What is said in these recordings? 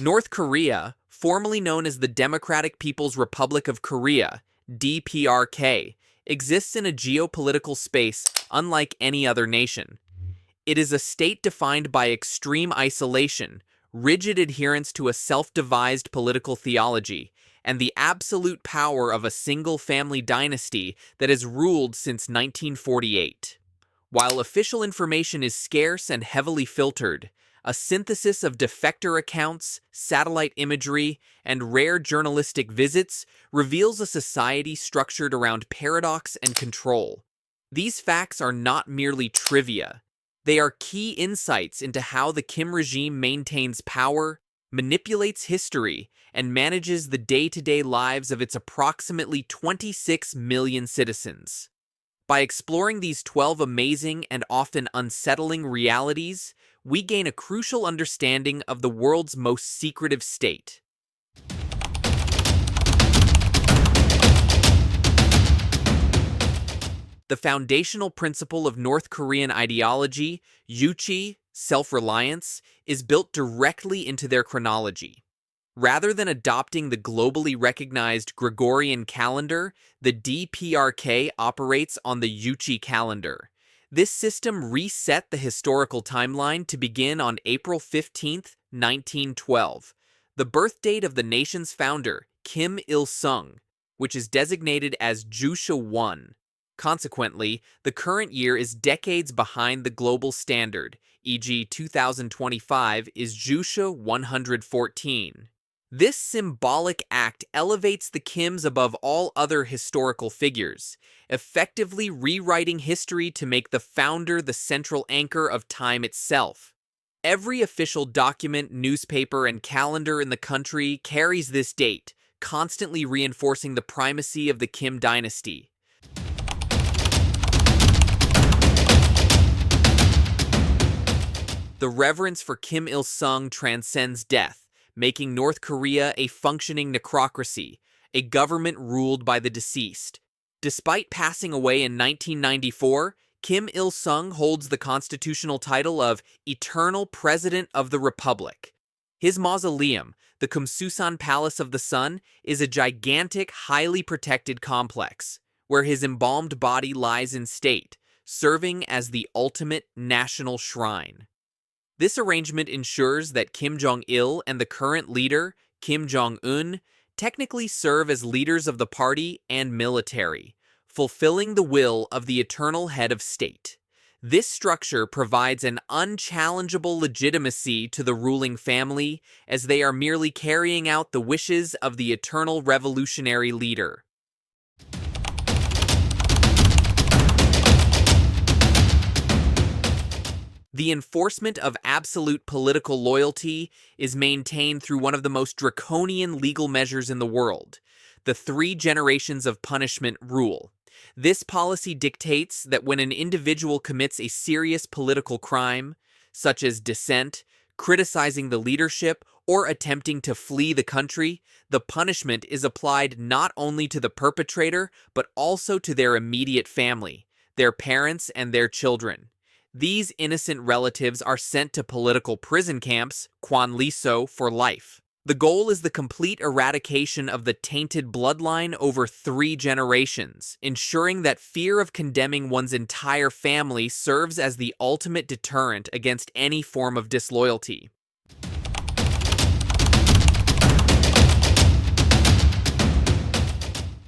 North Korea, formerly known as the Democratic People's Republic of Korea, DPRK, exists in a geopolitical space unlike any other nation. It is a state defined by extreme isolation, rigid adherence to a self-devised political theology, and the absolute power of a single family dynasty that has ruled since 1948. While official information is scarce and heavily filtered, a synthesis of defector accounts, satellite imagery, and rare journalistic visits reveals a society structured around paradox and control. These facts are not merely trivia. They are key insights into how the Kim regime maintains power, manipulates history, and manages the day-to-day lives of its approximately 26 million citizens. By exploring these 12 amazing and often unsettling realities, we gain a crucial understanding of the world's most secretive state. The foundational principle of North Korean ideology, yuchi, self-reliance, is built directly into their chronology. Rather than adopting the globally recognized Gregorian calendar, the DPRK operates on the yuchi calendar. This system reset the historical timeline to begin on April 15, 1912, the birth date of the nation's founder, Kim Il-sung, which is designated as Jusha 1. Consequently, the current year is decades behind the global standard, e.g. 2025 is Jusha 114. This symbolic act elevates the Kims above all other historical figures, effectively rewriting history to make the founder the central anchor of time itself. Every official document, newspaper, and calendar in the country carries this date, constantly reinforcing the primacy of the Kim dynasty. The reverence for Kim Il-sung transcends death, making North Korea a functioning necrocracy, a government ruled by the deceased. Despite passing away in 1994, Kim Il-sung holds the constitutional title of Eternal President of the Republic. His mausoleum, the Kumsusan Palace of the Sun, is a gigantic, highly protected complex, where his embalmed body lies in state, serving as the ultimate national shrine. This arrangement ensures that Kim Jong-il and the current leader, Kim Jong-un, technically serve as leaders of the party and military, fulfilling the will of the eternal head of state. This structure provides an unchallengeable legitimacy to the ruling family, as they are merely carrying out the wishes of the eternal revolutionary leader. The enforcement of absolute political loyalty is maintained through one of the most draconian legal measures in the world, the 3 generations of punishment rule. This policy dictates that when an individual commits a serious political crime, such as dissent, criticizing the leadership, or attempting to flee the country, the punishment is applied not only to the perpetrator, but also to their immediate family, their parents, and their children. These innocent relatives are sent to political prison camps, Kwanliso, for life. The goal is the complete eradication of the tainted bloodline over 3 generations, ensuring that fear of condemning one's entire family serves as the ultimate deterrent against any form of disloyalty.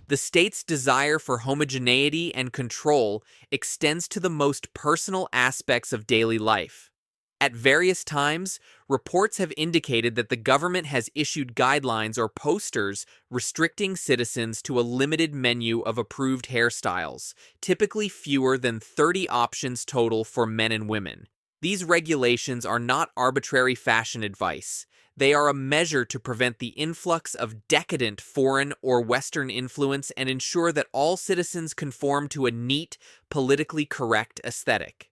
The state's desire for homogeneity and control extends to the most personal aspects of daily life. At various times, reports have indicated that the government has issued guidelines or posters restricting citizens to a limited menu of approved hairstyles, typically fewer than 30 options total for men and women. These regulations are not arbitrary fashion advice. They are a measure to prevent the influx of decadent foreign or Western influence and ensure that all citizens conform to a neat, politically correct aesthetic.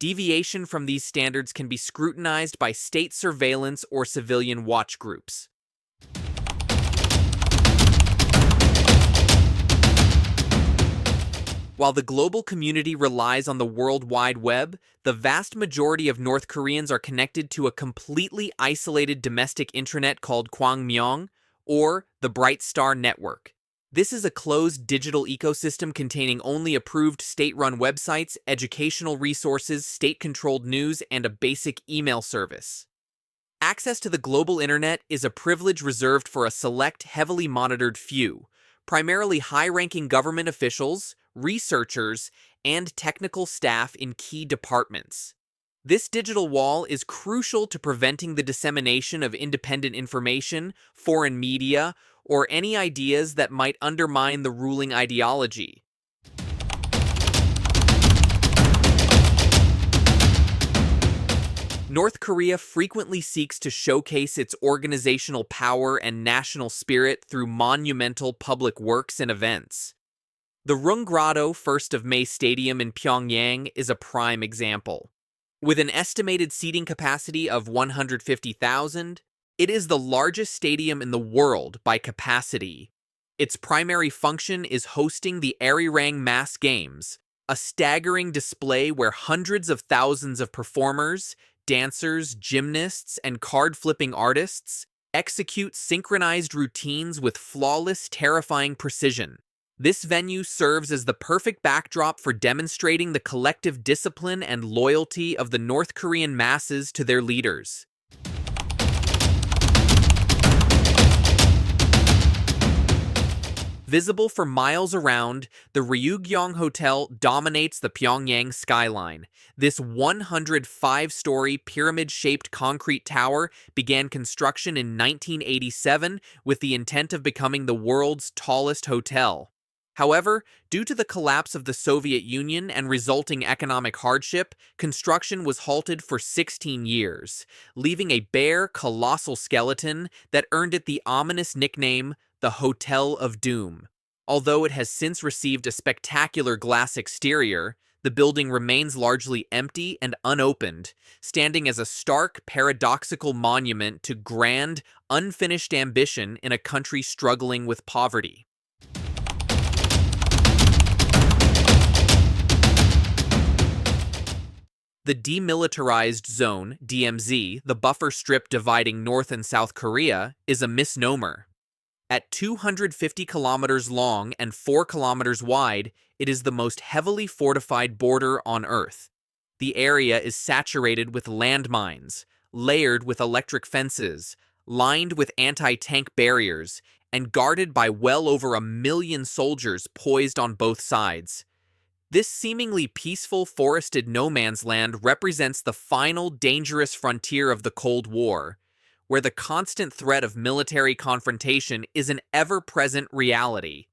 Deviation from these standards can be scrutinized by state surveillance or civilian watch groups. While the global community relies on the World Wide Web, the vast majority of North Koreans are connected to a completely isolated domestic intranet called Kwangmyong, or the Bright Star Network. This is a closed digital ecosystem containing only approved state-run websites, educational resources, state-controlled news, and a basic email service. Access to the global internet is a privilege reserved for a select, heavily monitored few, primarily high-ranking government officials, researchers, and technical staff in key departments. This digital wall is crucial to preventing the dissemination of independent information, foreign media, or any ideas that might undermine the ruling ideology. North Korea frequently seeks to showcase its organizational power and national spirit through monumental public works and events. The Runggrado 1st of May Stadium in Pyongyang is a prime example. With an estimated seating capacity of 150,000, it is the largest stadium in the world by capacity. Its primary function is hosting the Arirang Mass Games, a staggering display where hundreds of thousands of performers, dancers, gymnasts, and card-flipping artists execute synchronized routines with flawless, terrifying precision. This venue serves as the perfect backdrop for demonstrating the collective discipline and loyalty of the North Korean masses to their leaders. Visible for miles around, the Ryugyong Hotel dominates the Pyongyang skyline. This 105-story pyramid-shaped concrete tower began construction in 1987 with the intent of becoming the world's tallest hotel. However, due to the collapse of the Soviet Union and resulting economic hardship, construction was halted for 16 years, leaving a bare, colossal skeleton that earned it the ominous nickname, the Hotel of Doom. Although it has since received a spectacular glass exterior, the building remains largely empty and unopened, standing as a stark, paradoxical monument to grand, unfinished ambition in a country struggling with poverty. The Demilitarized Zone, DMZ, the buffer strip dividing North and South Korea, is a misnomer. At 250 kilometers long and 4 kilometers wide, it is the most heavily fortified border on Earth. The area is saturated with landmines, layered with electric fences, lined with anti-tank barriers, and guarded by well over 1 million soldiers poised on both sides. This seemingly peaceful forested no-man's land represents the final dangerous frontier of the Cold War, where the constant threat of military confrontation is an ever-present reality.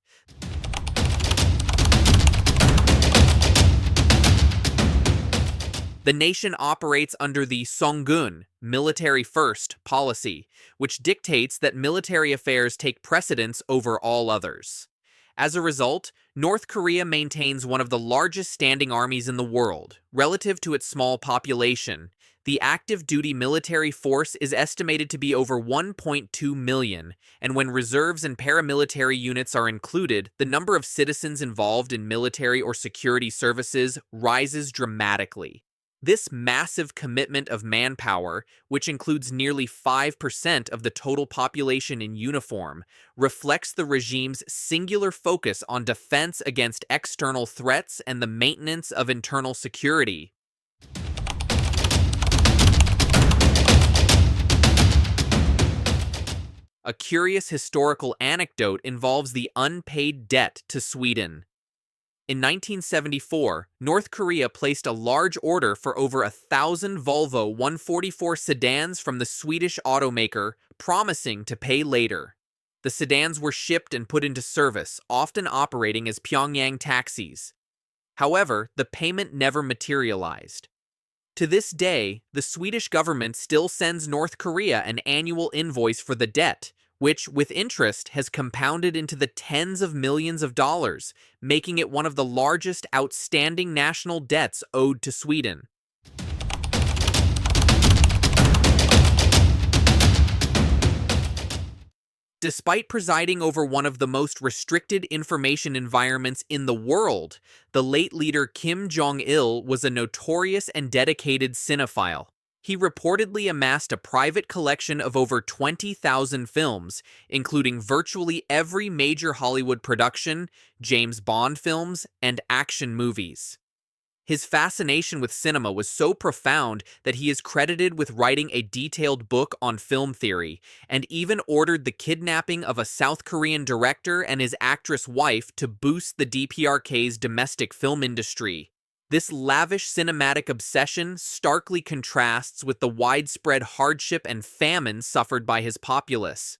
The nation operates under the Songun, military first, policy, which dictates that military affairs take precedence over all others. As a result, North Korea maintains one of the largest standing armies in the world, relative to its small population. The active duty military force is estimated to be over 1.2 million, and when reserves and paramilitary units are included, the number of citizens involved in military or security services rises dramatically. This massive commitment of manpower, which includes nearly 5% of the total population in uniform, reflects the regime's singular focus on defense against external threats and the maintenance of internal security. A curious historical anecdote involves the unpaid debt to Sweden. In 1974, North Korea placed a large order for over 1,000 Volvo 144 sedans from the Swedish automaker, promising to pay later. The sedans were shipped and put into service, often operating as Pyongyang taxis. However, the payment never materialized. To this day, the Swedish government still sends North Korea an annual invoice for the debt, which, with interest, has compounded into the tens of millions of dollars, making it one of the largest outstanding national debts owed to Sweden. Despite presiding over one of the most restricted information environments in the world, the late leader Kim Jong-il was a notorious and dedicated cinephile. He reportedly amassed a private collection of over 20,000 films, including virtually every major Hollywood production, James Bond films, and action movies. His fascination with cinema was so profound that he is credited with writing a detailed book on film theory, and even ordered the kidnapping of a South Korean director and his actress wife to boost the DPRK's domestic film industry. This lavish cinematic obsession starkly contrasts with the widespread hardship and famine suffered by his populace.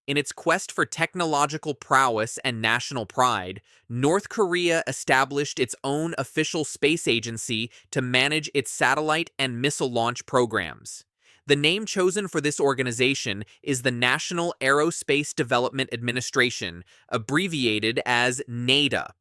In its quest for technological prowess and national pride, North Korea established its own official space agency to manage its satellite and missile launch programs. The name chosen for this organization is the National Aerospace Development Administration, abbreviated as NADA.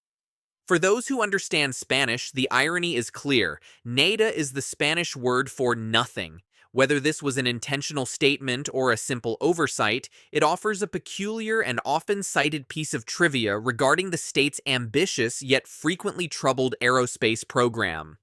For those who understand Spanish, the irony is clear. NADA is the Spanish word for nothing. Whether this was an intentional statement or a simple oversight, it offers a peculiar and often cited piece of trivia regarding the state's ambitious yet frequently troubled aerospace program.